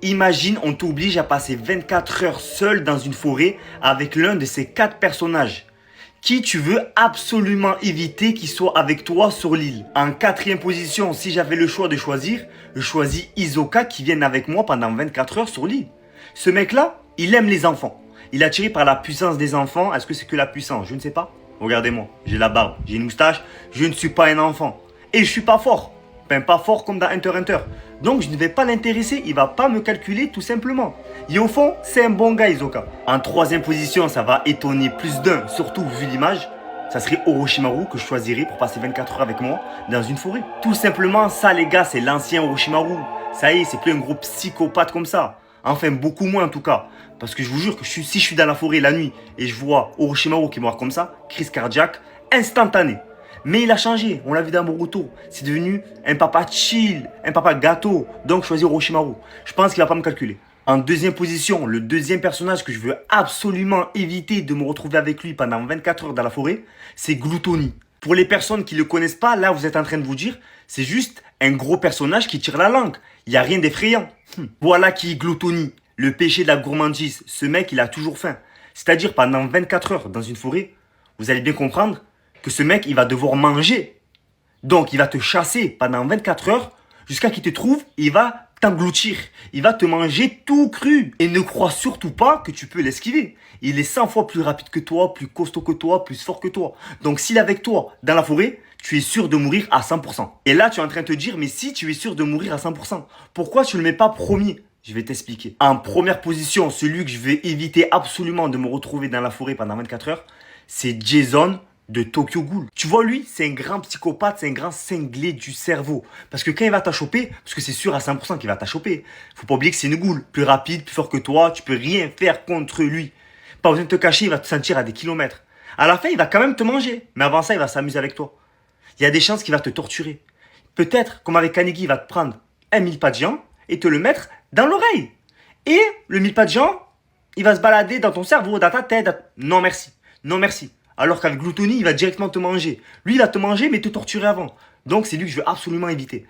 Imagine, on t'oblige à passer 24 heures seul dans une forêt avec l'un de ces 4 personnages. Qui tu veux absolument éviter qu'il soit avec toi sur l'île? En quatrième position, si j'avais le choix de choisir, je choisis Hisoka qui vienne avec moi pendant 24 heures sur l'île. Ce mec-là, il aime les enfants. Il est attiré par la puissance des enfants. Est-ce que c'est que la puissance? Je ne sais pas. Regardez-moi, j'ai la barbe, j'ai une moustache, je ne suis pas un enfant. Et je suis pas fort. Ben, pas fort comme dans Hunter x Hunter. Donc je ne vais pas l'intéresser, il va pas me calculer tout simplement. Et au fond, c'est un bon gars Hisoka. En troisième position, ça va étonner plus d'un, surtout vu l'image. Ça serait Orochimaru que je choisirais pour passer 24 heures avec moi dans une forêt. Tout simplement, ça les gars, c'est l'ancien Orochimaru. Ça y est, c'est plus un gros psychopathe comme ça. Enfin, beaucoup moins en tout cas. Parce que je vous jure que si je suis dans la forêt la nuit et je vois Orochimaru qui meurt comme ça, crise cardiaque, instantanée. Mais il a changé, on l'a vu dans Boruto. C'est devenu un papa chill, un papa gâteau. Donc choisir Orochimaru. Je pense qu'il va pas me calculer. En deuxième position, le deuxième personnage que je veux absolument éviter de me retrouver avec lui pendant 24 heures dans la forêt, c'est Gluttony. Pour les personnes qui ne le connaissent pas, là vous êtes en train de vous dire, c'est juste un gros personnage qui tire la langue. Il n'y a rien d'effrayant. Voilà qui est Gluttony, le péché de la gourmandise. Ce mec, il a toujours faim. C'est-à-dire pendant 24 heures dans une forêt, vous allez bien comprendre que ce mec, il va devoir manger. Donc, il va te chasser pendant 24 heures jusqu'à qu'il te trouve et il va t'engloutir. Il va te manger tout cru. Et ne crois surtout pas que tu peux l'esquiver. Il est 100 fois plus rapide que toi, plus costaud que toi, plus fort que toi. Donc, s'il est avec toi dans la forêt, tu es sûr de mourir à 100%. Et là, tu es en train de te dire, mais si tu es sûr de mourir à 100%, pourquoi tu ne le mets pas premier? Je vais t'expliquer. En première position, celui que je vais éviter absolument de me retrouver dans la forêt pendant 24 heures, c'est Jason de Tokyo Ghoul. Tu vois, lui, c'est un grand psychopathe, c'est un grand cinglé du cerveau. Parce que quand il va t'achoper, parce que c'est sûr à 100% qu'il va t'achoper, faut pas oublier que c'est une goule. Plus rapide, plus fort que toi, tu peux rien faire contre lui. Pas besoin de te cacher, il va te sentir à des kilomètres. À la fin, il va quand même te manger. Mais avant ça, il va s'amuser avec toi. Il y a des chances qu'il va te torturer. Peut-être, comme avec Kaneki, il va te prendre un mille pas de géant et te le mettre dans l'oreille. Et le mille pas de géant, il va se balader dans ton cerveau, dans ta tête. Non merci, non merci. Alors qu'avec Gluttony, il va directement te manger. Lui, il va te manger, mais te torturer avant. Donc, c'est lui que je veux absolument éviter.